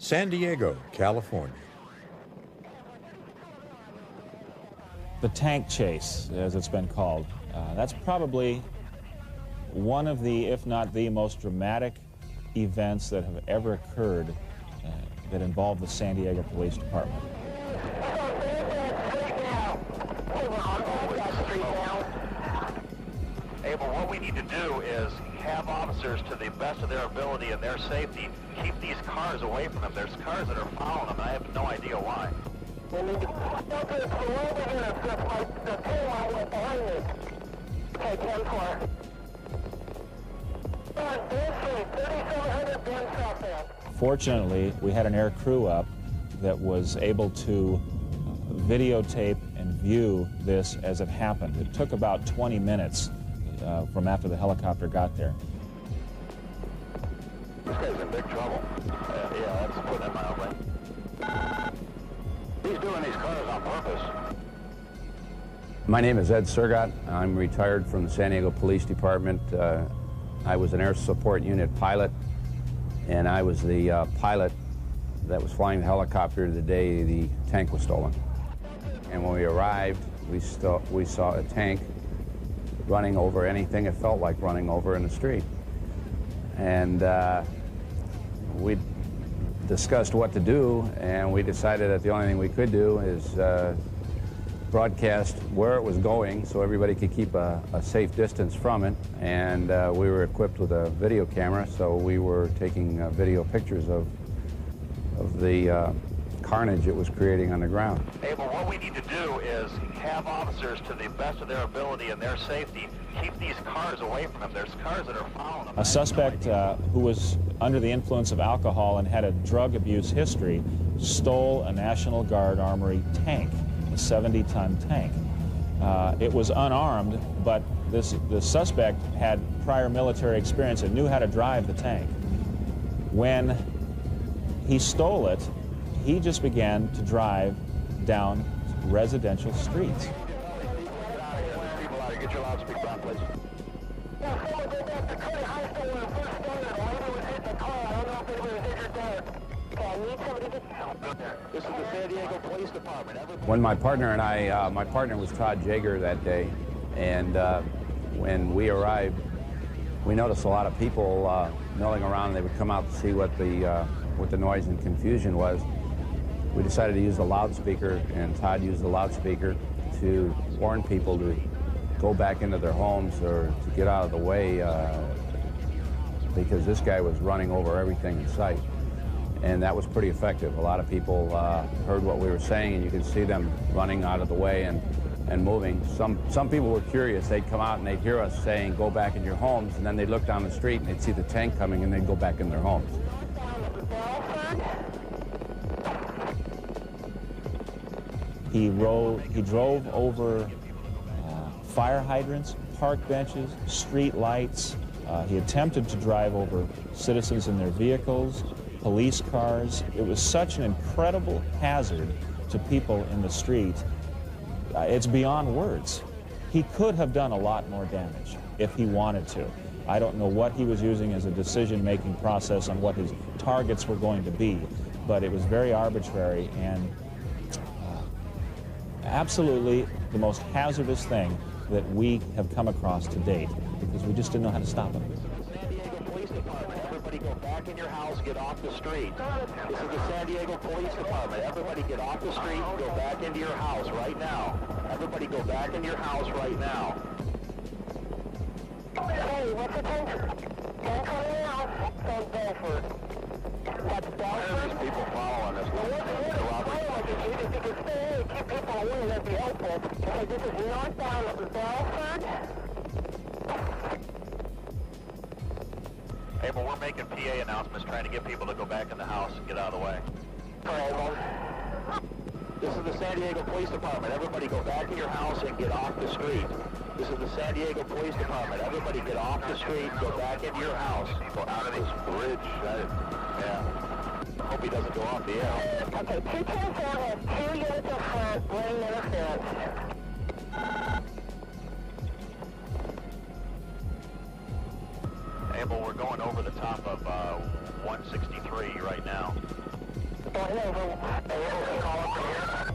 San Diego, California. The tank chase, as it's been called, that's probably one of the, if not the most dramatic events that have ever occurred that involved the San Diego Police Department. Abel, what we need to do is have officers, to the best of their ability and their safety, keep these cars away from them. There's cars that are following them, and I have no idea why. We need to filter it from over here, just like the tail I went behind me. Okay, 10-4. 3700 Ben southbound. Fortunately, we had an air crew up that was able to videotape and view this as it happened. It took about 20 minutes from after the helicopter got there. This guy's in big trouble. Yeah, that's putting it mildly. He's doing these cars on purpose. My name is Ed Surgott. I'm retired from the San Diego Police Department. I was an air support unit pilot, and I was the pilot that was flying the helicopter the day the tank was stolen. And when we arrived, we saw a tank running over anything it felt like running over in the street. And we discussed what to do, and we decided that the only thing we could do is broadcast where it was going so everybody could keep a safe distance from it. And we were equipped with a video camera, so we were taking video pictures of the carnage it was creating on the ground. Abel, what we need to do is have officers, to the best of their ability and their safety, keep these cars away from them. There's cars that are following them. A suspect who was under the influence of alcohol and had a drug abuse history stole a National Guard armory tank, a 70-ton tank. It was unarmed, but the suspect had prior military experience and knew how to drive the tank. When he stole it, he just began to drive down residential streets. Get your loudspeaker on, please. This is the San Diego Police Department. When my partner was Todd Jager that day, and when we arrived, we noticed a lot of people milling around. They would come out to see what the noise and confusion was. We decided to use the loudspeaker, and Todd used the loudspeaker to warn people to go back into their homes or to get out of the way because this guy was running over everything in sight. And that was pretty effective. A lot of people heard what we were saying, and you could see them running out of the way and moving. Some people were curious. They'd come out and they'd hear us saying, go back in your homes, and then they'd look down the street and they'd see the tank coming and they'd go back in their homes. He drove over fire hydrants, park benches, street lights. He attempted to drive over citizens in their vehicles, police cars. It was such an incredible hazard to people in the street. It's beyond words. He could have done a lot more damage if he wanted to. I don't know what he was using as a decision-making process on what his targets were going to be, but it was very arbitrary and absolutely the most hazardous thing that we have come across to date, because we just didn't know how to stop him. San Diego Police Department, everybody go back in your house, get off the street. This is the San Diego Police Department. Everybody get off the street and go back into your house right now. Everybody go back into your house right now. Hey, what's the tank? Tank coming out. From Belford. That's Belford? There's people following us. If you could stay and keep people away, that'd be helpful. Okay, this is northbound of Belford. Abel, we're making PA announcements trying to get people to go back in the house and get out of the way. This is the San Diego Police Department. Everybody go back in your house and get off the street. This is the San Diego Police Department. Everybody get off the street and go back into your house. Go out of this bridge. Yeah. Hope he doesn't go off the air. Okay, 224 has 2 units of front, lane interference. Abel, we're going over the top of 163 right now. Going over. Abel, can you call up from here?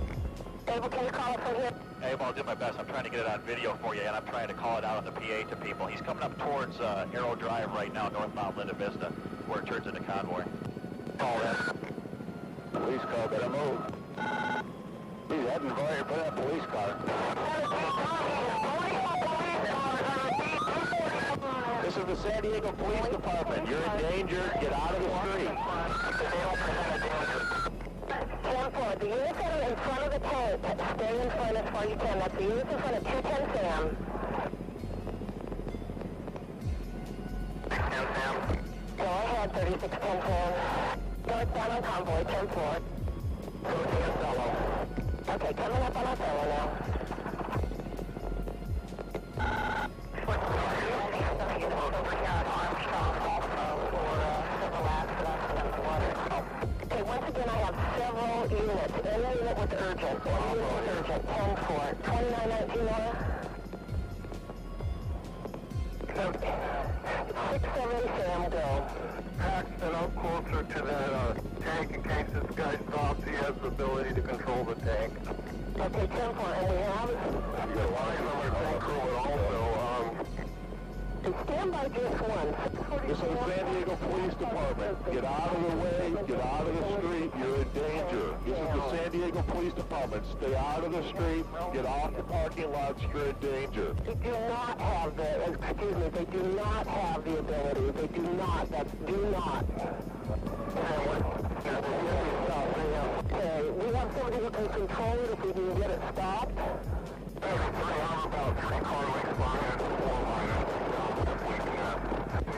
Abel, can you call up from here? Abel, I'll do my best. I'm trying to get it on video for you, and I'm trying to call it out on the PA to people. He's coming up towards Arrow Drive right now, northbound Linda Vista, where it turns into Convoy. Call that. Police car better move. He's heading for you for that police car. This is the San Diego Police Department. You're in danger. Get out of the street. 10-4, the units that are in front of the tank, stay in front as far as you can. That's the units in front of 210 Sam. 610 Sam. Go ahead, 3610 Sam. Northbound on Convoy, 10-4. Okay, coming up on Othello now. Okay, once again, I have several units. Any unit was urgent. Any unit was urgent. 10-4. 2919 Laura? 670 Sam, go. Paxton up closer to that tank in case this guy stops. He has the ability to control the tank. Okay, 10-4, and we have... You got a line on our tank crew and also, stand by just one. this is the San Diego Police Department. Get out of the way, get out of the street, you're in danger. This is the San Diego Police Department. Stay out of the street, get off the parking lots, you're in danger. They do not have the, excuse me, they do not have the ability. They do not, that's do not. Okay, we have somebody who can control it if we can get it stopped.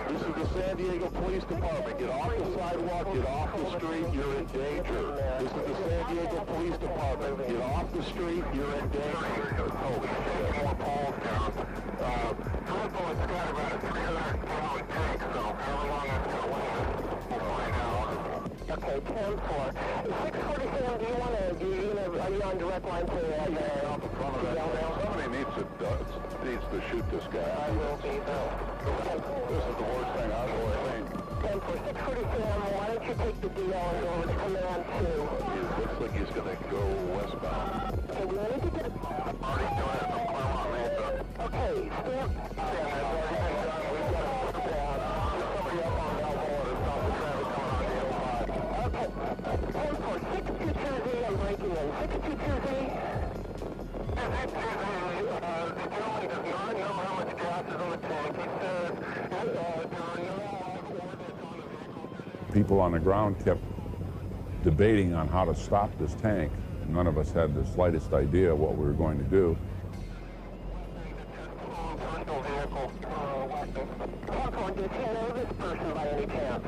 This is the San Diego Police Department. Get off the sidewalk, get off the street, you're in danger. This is the San Diego Police Department. Get off the street, you're in danger. Holy shit, more poles down. It's got about a 300-gallon tank, so how long it's going to last, we'll find out. Okay, 10-4. 647, do you want to, are you on direct line to Somebody needs to shoot this guy. I will be, though. This is the worst thing I've ever seen. 10-4, 647, why don't you take the DL and go over to Command 2? It looks like he's going to go westbound. Okay, we need to get it. Already doing it from Claremont Mesa. Okay, stand. We've got to put down. There's somebody up on Balboa to stop the traffic coming on the Okay, 10-4, 622Z, I'm breaking in. 622Z. The gentleman does not know how much gas is on the tank. He says there are no ordnance on the vehicle. People on the ground kept debating on how to stop this tank. None of us had the slightest idea what we were going to do. Personal vehicle. Hawthorne, does he know this person by any chance?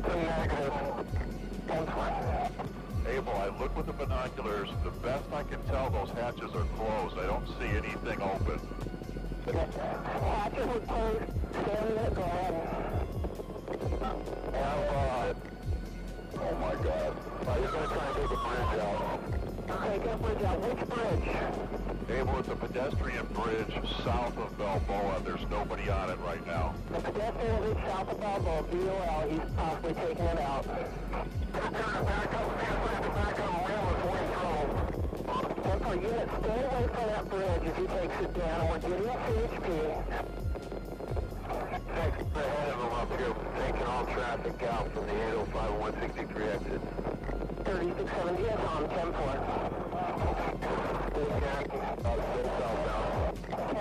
Negative. 10-4. Abel, I look with the binoculars. The best I can tell, those hatches are closed. I don't see anything open. Hatches are closed. Stand there, go ahead. Oh my God. He's going to try and take a bridge out. Okay, get a bridge out. Which bridge? Abel, it's a pedestrian bridge south of Balboa. There's nobody on it right now. The pedestrian bridge south of Balboa, BOL, he's possibly taking it out. For units, stay away from that bridge if he takes it down. We're getting CHP. Thanks for ahead of him up here, taking all traffic out from the 805 and 163 exit. 3670 is on 10-4.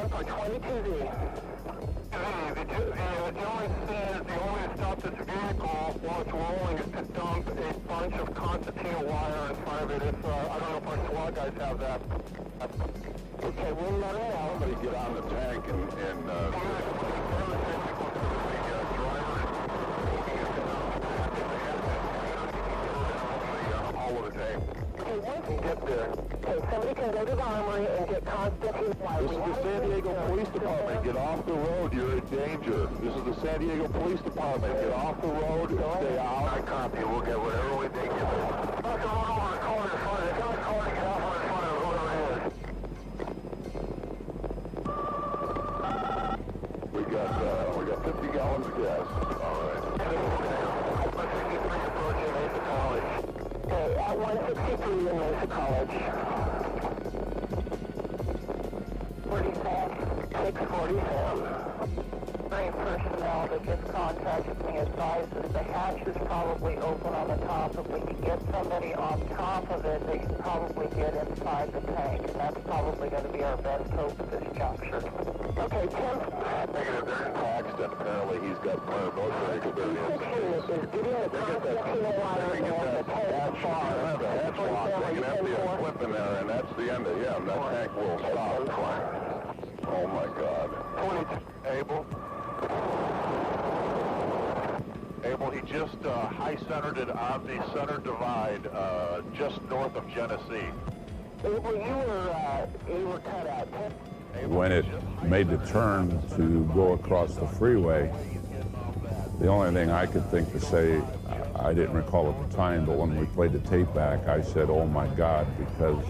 10-4, 22Z. The gentleman says the only way to stop this vehicle while it's rolling is to dump a bunch of concertina wire in front of it. If, I don't know if our SWAT guys have that. Okay, we'll let it out. Somebody get on the tank and all of the tank. Okay, once we get there. Okay, somebody can go to the armory and get Constantine White. This is the San Diego Police Department. Get off the road. You're in danger. This is the San Diego Police Department. Get off the road. Stay out. I copy. We'll get whatever we think. Let's go over the corner in front of it. Get the corner, get off in front of it. Whoever it is. We got 50 gallons of gas. All right. 63 approaching Mesa College. 163 in Mesa College. 647. Any personnel that gets contacted me advises the hatch is probably open on the top. If we can get somebody on top of it, they can probably get inside the tank, and that's probably going to be our best hope at this juncture. Okay, Tim. Negative, they're in Paxton. Apparently he's got prior military experience. Is getting the concertina wire in the tank far. The hatch lock, they can empty a clip in there, and that's the end of him. That tank will stop. Oh my God. 20, Abel, he just high-centered it on the center divide, just north of Genesee. Abel, you were cut out. When it made the turn to go across the freeway, the only thing I could think to say, I didn't recall at the time, but when we played the tape back, I said, oh my God, because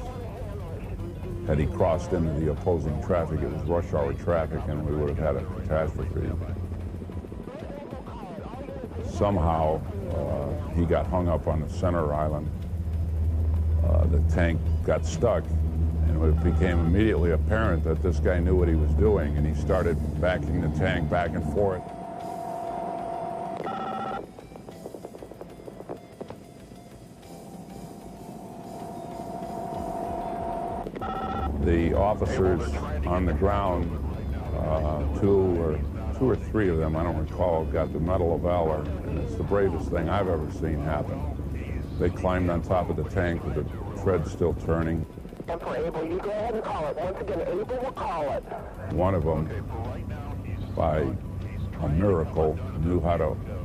had he crossed into the opposing traffic, it was rush hour traffic, and we would have had a catastrophe. Somehow, he got hung up on the center island. The tank got stuck, and it became immediately apparent that this guy knew what he was doing, and he started backing the tank back and forth. The officers on the ground, two or three of them, I don't recall, got the Medal of Valor, and it's the bravest thing I've ever seen happen. They climbed on top of the tank with the tread still turning. And for Abel, you go ahead and call it. Once again, Abel will call it. One of them, by a miracle,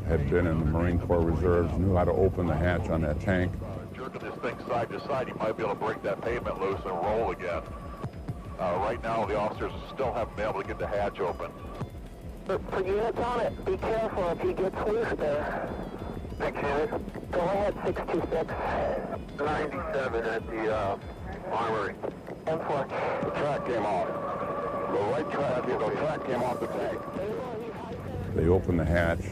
had been in the Marine Corps Reserves, knew how to open the hatch on that tank. Jerking this thing side to side, he might be able to break that pavement loose and roll again. Right now, the officers still haven't been able to get the hatch open. For units on it, be careful if he gets loose there. Next unit. Go ahead, 626. 97 at the armory. M4. The track came off. The track came off the tank. They opened the hatch.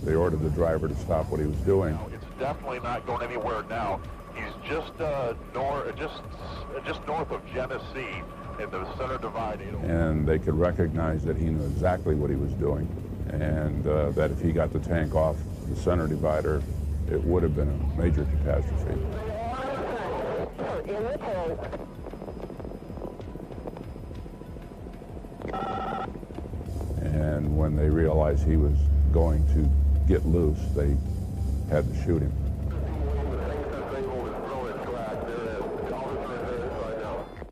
They ordered the driver to stop what he was doing. It's definitely not going anywhere now. He's just north of Genesee in the center divide. And they could recognize that he knew exactly what he was doing, and that if he got the tank off the center divider, it would have been a major catastrophe. In the tank. And when they realized he was going to get loose, they had to shoot him.